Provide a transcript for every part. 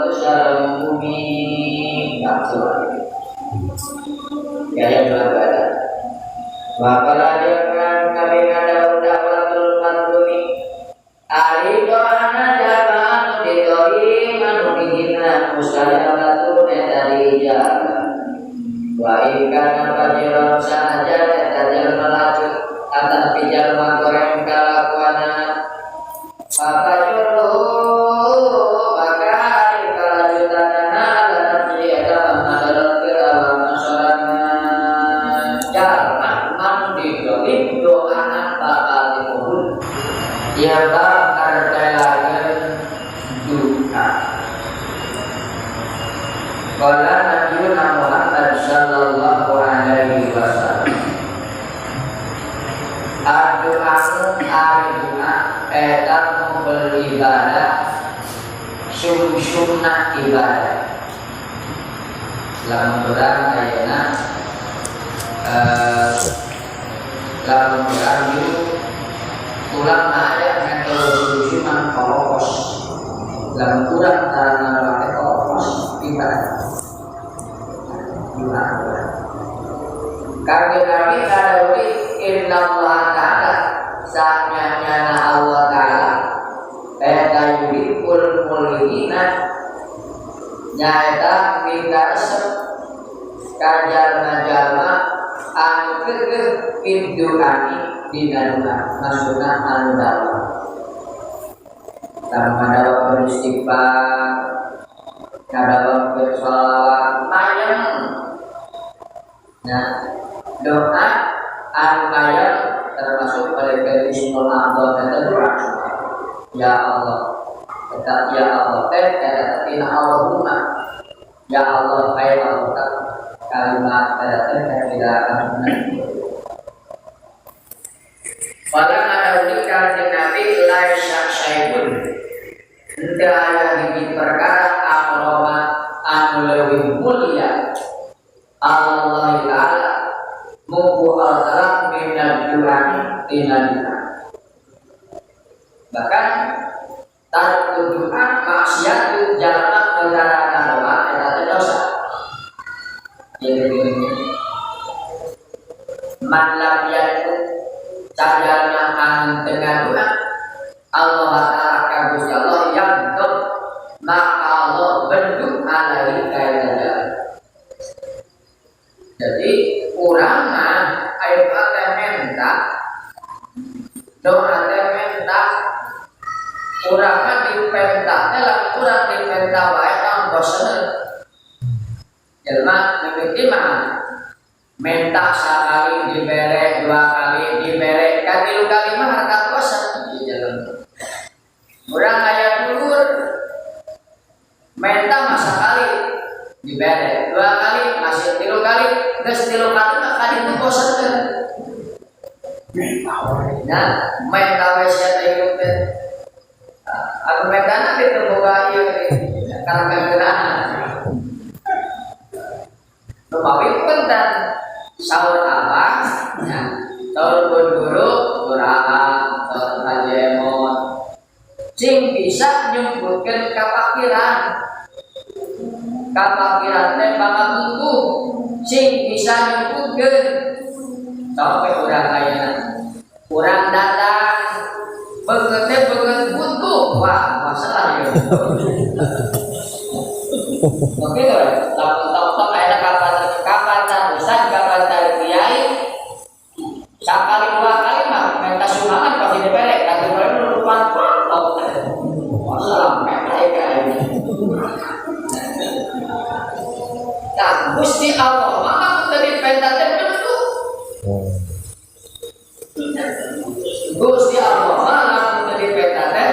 tusyarul mu'min ya yang berada Bapak jangan kami ada dakwatul mandumi ari doana jamaah didoi manudihina musyawaratu dari jalan wa ikana pajiran sanaja tajal melaju atas pijal magoreng kalakuana Bapak juru maka hari kalajutanana dan terjadi adalah kerawan masyarakat jalan mandidoi doana bakal dikubur ia bakal telaga duka Qala Nabiuna Muhammad sallallahu alaihi wasallam Adu'anu ariduna etan mukul ibadah sumsumna ibadah lamun berang kayana lamun berang itu ulang ada metodologi man kolokos lamun kurang karena pakai kolokos ibadah Kaki Nabi Kadawi Inna Allah Ta'ala Saatnya nyana Allah Ta'ala Eta yudikul mulihina Nyaeta minta resep Kajalma-jalma Anu kegeh Pinduani Dinaduna Maksudnya anu dalam Sama dalam beristighfar Dalam bersolawat Mayang Nah doa anu ayat termasuk pada Bismil Allah dan doa ya Allah tetap ya Allah tetap ina Allahumma ya Allah ayat Allah kalimat tetap tidak akan pada ada ujian Nabi lain syaikun tidak ada di perkara akroma anu lebih mulia Allah Ta'ala Mubu al-salam minat du'ani tinadina bahkan tarku du'a maksiat itu jalan mengarahkan doa adalah dosa jadi man lam yakun cajarnya angin dengan doa Allah Ta'ala kabus Allah yang betul maka Allah bentuk alaihi kaitannya jadi kurang ayo pakai minta doa minta kurang dipenta dalam kurang dipenta wae kang bosen jelma mimiti mah minta sekali dibere dua kali dibere katilu kali mah harta bosen di jalan kurang aya dulur minta mah sekali dibere dua kali masih tilu kali geus tilu kali mah kali itu bosan kan nah minta we sia teh teh aku mentana diterbuka ieu karena kegerangan lumawi pentan saur apa ya saur guru uraha saur ajemon sing bisa nyebutkeun kapakiran teh bakal butuh sing bisa nyebutkeun sampai urang kayana urang datang beungeut butuh wah masalah ya oke tahu aya kapan bisa kapan kiai sakali dua kali mah minta sumbangan pasti dipelek tapi kalau lupa masalah nah, Gusti Allah maka tadi pentatnya betul. Gusti Allah maka tadi pentatnya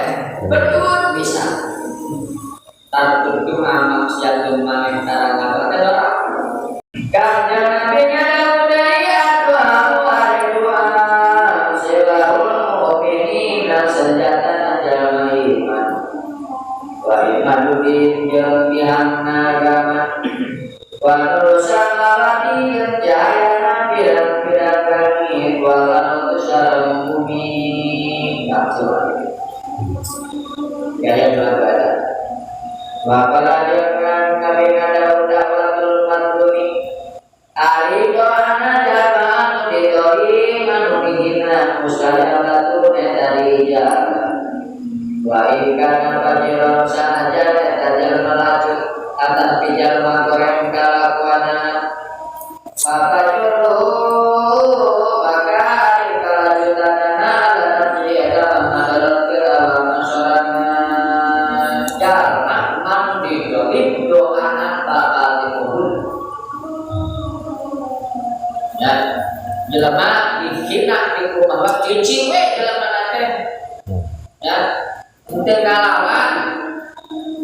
betul bisa. Tentu manusia dan manusia adalah karena nabinya dari Tuhan Tuhan selahul mu'minin dan senjata jalan iman. Wa imanudin yang agama. Walau samarati jaya birak-birak walau tusyarul mu'min ya yang berada Wapala jangan kami ada dawatul matumi Ali doana jalan didoi manudihina musyawaratu dari jalan wa ikan pajiran saja tajal melaju atas pijal magoreng kalakuana apa juru maka dikalajutanana dan siada adalah kirawa masyarakat jalan mandidoi doana bakal dikubur ya jelema dihina di rumah cici we jelema nate ya untuk kalawan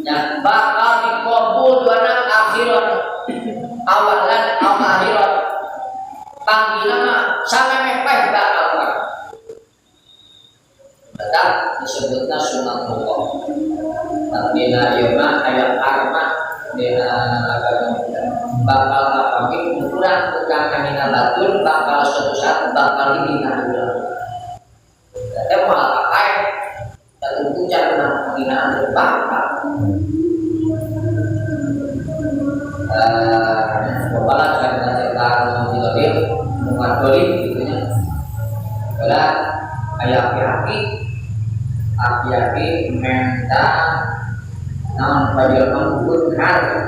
ya bakal dikubur doana akhirat awalan atau akhirat panggilan sampai mepeh bakal tetap disebutnya sunatullah tapi dina ayat karma dina agama bakal kapangi ukuran tukang kamina batur bakal suatu saat bakal dibina ulang dan malah pakai dan untuk cara pembinaan bakal kepala karena cerita menjadi mengadoli gitunya adalah aki-aki minta non pajaman pun harga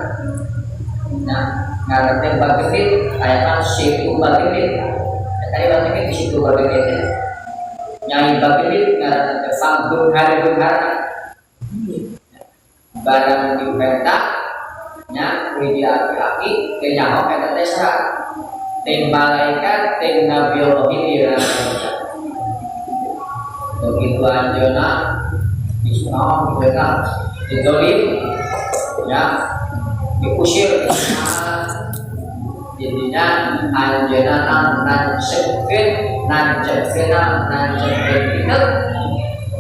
nah ngarep bagian ayat situ bagian tadi bagian di situ bagian nyai bagian ngarep sambung harga barang diminta nya widi aki-aki kenyahok kata desa tim malaikat tim nabi Allah ini begitu anjona Islam benar didolim ya diusir jadinya anjona nan cekena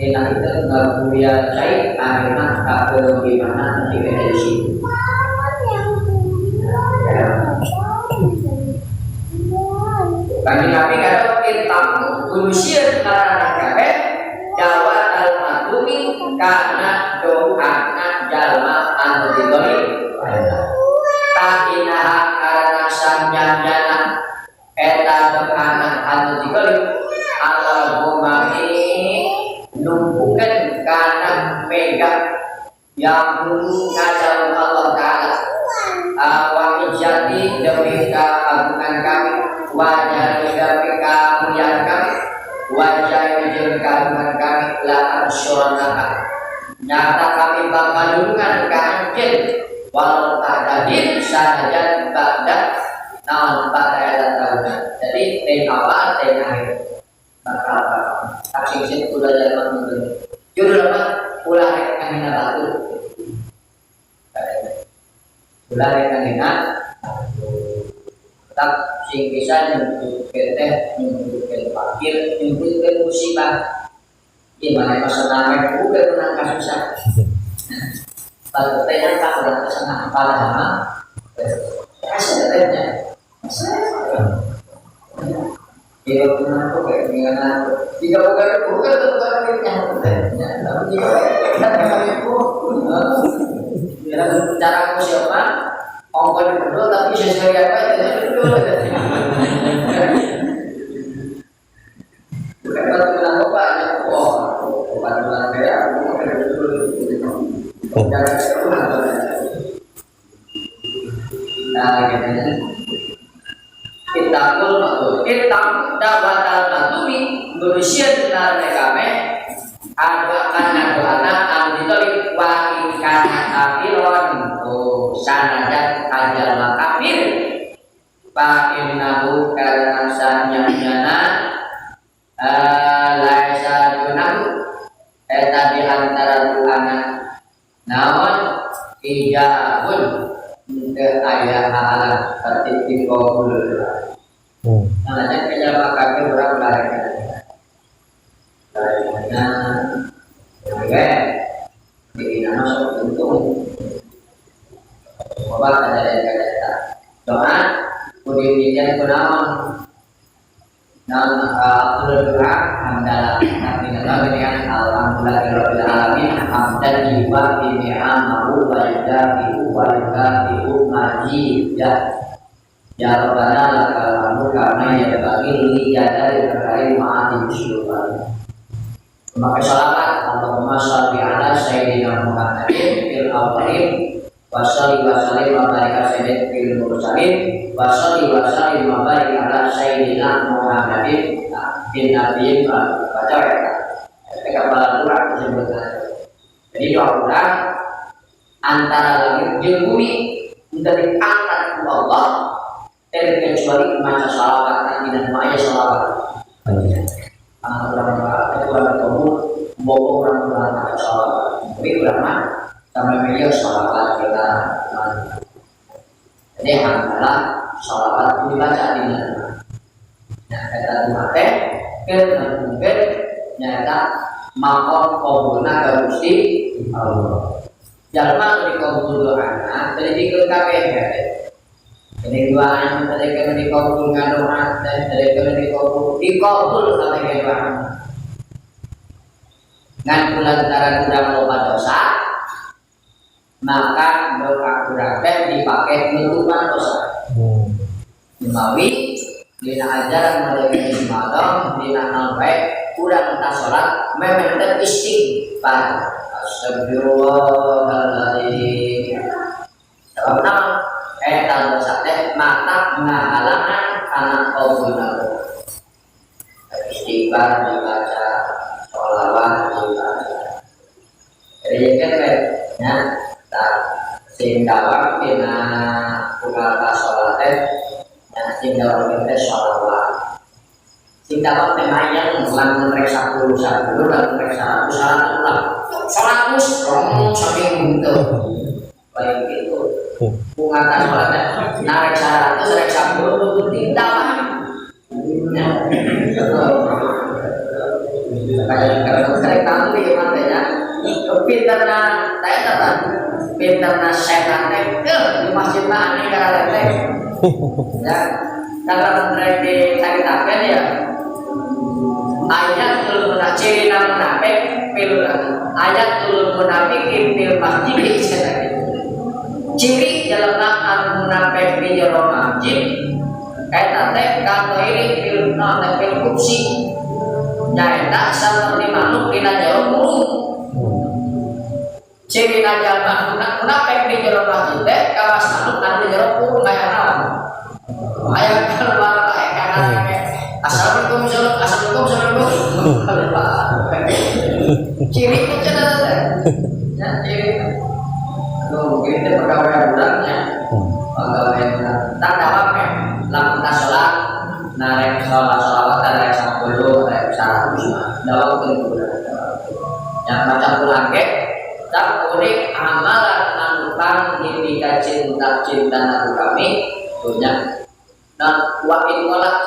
kita kita nggak punya cai akhirnya tak bagaimana di edisi kami kalau kita berusia karena kabeh jawab al-matumi karena doa jalma anu digoli takina karena sanjana eta doa anu digoli Allahumma numpukan karena pegang yang dulu kadang Allah Ta'ala awal jadi demi keagungan kami wajah demi kemuliaan kami wajah demi keagungan kami la arsyonaka nyata kami bakal dulungan ke anjir walau tak hadir sahaja ba'da naon ba'da tahunan jadi ten awal ten akhir bakal aksi udah jalan mundur judul apa ulah kanina batu ulah kanina tak sing bisa nyebut teh nyebut fakir nyebut musibah gimana masalah bukan menang kasusah pada tanya tak ada kesenangan pada hama kasih tehnya dia pernah tuh kayak gimana jika bukan tehnya tapi jika kita cara siapa ongkos dulu tapi sesuai apa itu bukan baru bilang bapak pada bulan kaya kita dawatal matumi berusia benar kami ada anak anu ditolak wangi kana kafiron sanajan ajal makafir fa innahu karena sanyana laisa dunahu eta di antara anak naon ijabun ke ayah alam seperti kabul namanya pejabat kaki orang belakang jadi nama untung bapak ada kata doa kemudian kunaon dan berdoa adalah nabi dengan alhamdulillahirabbil alamin hamdan lillahi ni'amahu wa yudafi'u wa yudafi'u majidah. Ya Rabbana lakal hamdu kama yanbaghi li jalali wajhika ma'ati syukur. Maka salawat Allahumma shalli ala sayyidina Muhammadin fil awwalin wa salli wa sallim wa barik ala sayyidina fil mursalin wa salli wa sallim wa barik ala sayyidina Muhammadin bin nabiyyin wa baca kepala doa disebutkan. Jadi doa antara langit jeung bumi dari angkat ke Allah terkecuali maca salawat dan maca salawat. Orang bawa orang maca salawat. Tapi ulama sampai media salawat kita. Jadi adalah salawat dibaca di mana? Nah, kata mate mungkin nyata makam kabulna ka Gusti Allah. Jalma di kabul doana dari dikeun kabeh. Ini doaan dari kena dikabul ngadoa dan dari kena dikabul sampai doa. Ngan kulantaran kurang loba dosa, maka doa kurang teh dipakai nutupan dosa. Mawi dina ajaran mereka malam dina sampai kurang tak sholat memang istighfar. Astagfirullahaladzim. Sebab nama tahu sate mata ngahalangan anak kabulna. Istighfar dibaca, sholawat dibaca. Jadi kan ya, sing dawang dina buka sholat dan sing dawang kita sholawat. Sing dawang temayang lan reksa dulu lan reksa ulang. 100 saking buntu. Baik itu. Bunga sholatnya narik 100 reksa dulu tindakan. Kalau tahu di mana pinterna saya kata pinterna setan di masjid mana negara teh ya kalau mereka diceritakan ya ayat turun ciri nama munafik ayat turun munafik fil masjid ciri dalam al munafik di jero masjid eta teh kalau ini fil kursi nyaeta seperti makhluk dina jero kurung. Ciri najal munafik di jero masjid teh kawas makhluk anu jero kurung kaya naon. Aya keluar kayak kanan assalamualaikum ciri itu cenah teh. Ya ciri. Mungkin itu pegawai bulannya. Pegawai bulan. Tak dapat lamun salat narek sholawat narek 10 narek 100 dalam bulan. Yang macam pulang ke tak boleh amalan anukan hingga cinta nabi kami punya dan wakil kolak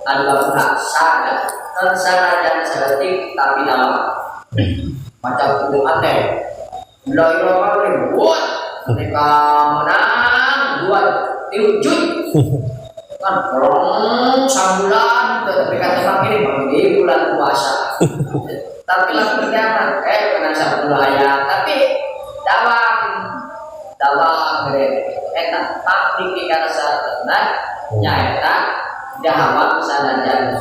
adalah sadar dan sadar sedetik tapi dalam macam itu aneh beliau buat mereka menang buat diwujud kan orang sambulan tapi kata ini di bulan puasa tapi langsung berjalan kena satu ayat tapi dalam enak pasti kita rasa tenang nyata jawab saja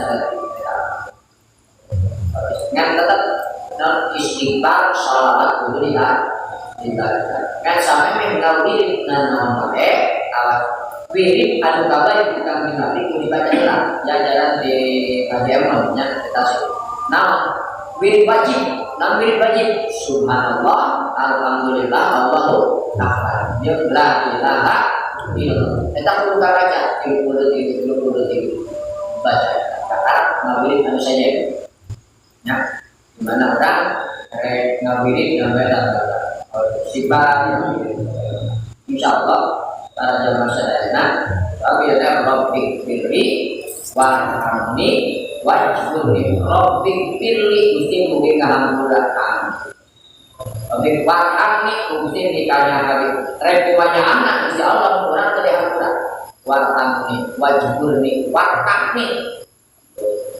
yang tetap non istighfar sholawat dulu lihat kan sampai mengetahui nama wirid adu kabar yang bukan nabi dibaca lah jajaran di kajian kita nama wirid wajib subhanallah alhamdulillah Allahu akbar ya la ilaha illallah kita perlu baca 30 baca kata ngawirid anu saja ya dimana orang ngawirid ngambil sifat insyaallah para jamaah sedaya tapi ada Rabbik firli warhamni wajhurni Rabbik firli Gusti mugi kahampuraken Rabbik warhamni Gusti dikanya kali repumanya anak Gusti Allah orang teh hampura warhamni wajhurni warhamni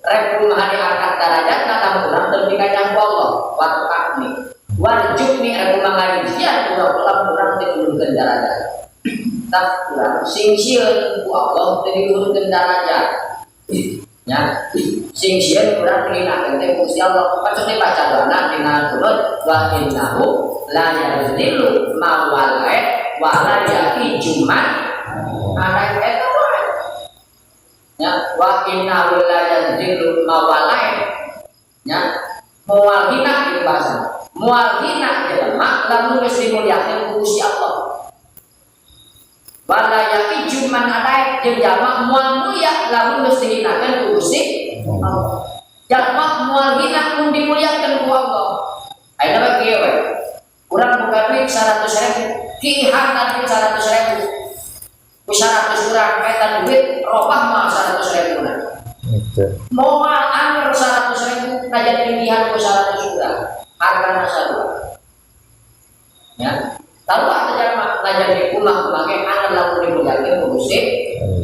Rekumaha diangkat derajat lamun urang teu dikajang ku Allah warqani warjukni rekumaha rijian lamun urang teu diurunkeun derajat tak urang sing sieun ku Allah teu diurunkeun derajat nya sing sieun urang nginakeun teh Gusti Allah pacuk dibaca doana dina qunut wa innahu la yazillu ma walai wa la yaqijuman ana eta ya wa inna la yazillu mawalai ya moal hina di bahasa moal hina jelema lamun geus dimuliakeun ku Gusti Allah wala yaqi juman adae jeung jalma moal mulia lamun geus dihinakeun ku Gusti Allah jalma moal hina mun dimuliakeun ku Allah ayeuna kieu we urang boga duit 100.000 kihan duit 100.000 ku 100 urang eta duit robah mah 100.000 na. Moal angker 100.000 kajian tinggihan ku 100 urang. Hargana sarua. Ya. Sarua teh jalma lajar di kumaha make angker lamun dimuliakeun ku Gusti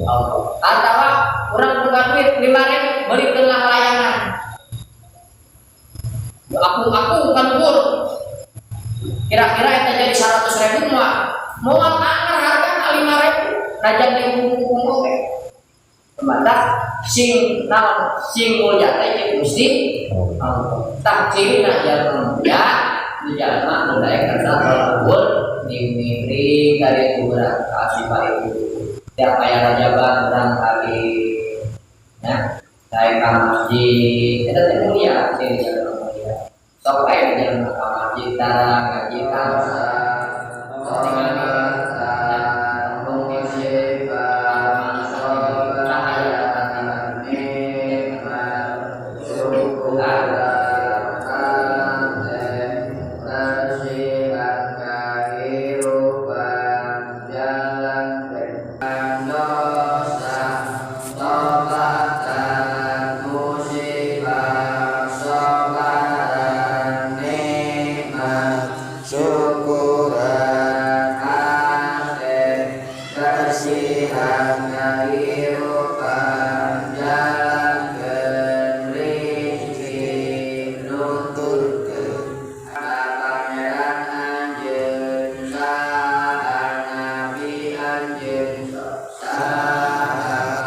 Allah. Atawa urang boga duit 5.000 beli tengah layangan. Aku kan kur. Kira-kira eta jadi 100.000 mah moal angker hargana 5.000 najan dihukum oke temandak sing naon sing mulia teh jeung Gusti Allah tak cirina jalma mulia di jalma nu daek karsa ulul dimimri dari urang kasih paieu tiap aya rajaban urang kali ya daek ka masjid eta teh mulia sing jalma mulia sok bae jalma ka masjid darah ngaji kamsa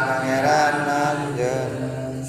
Pangeran anjeun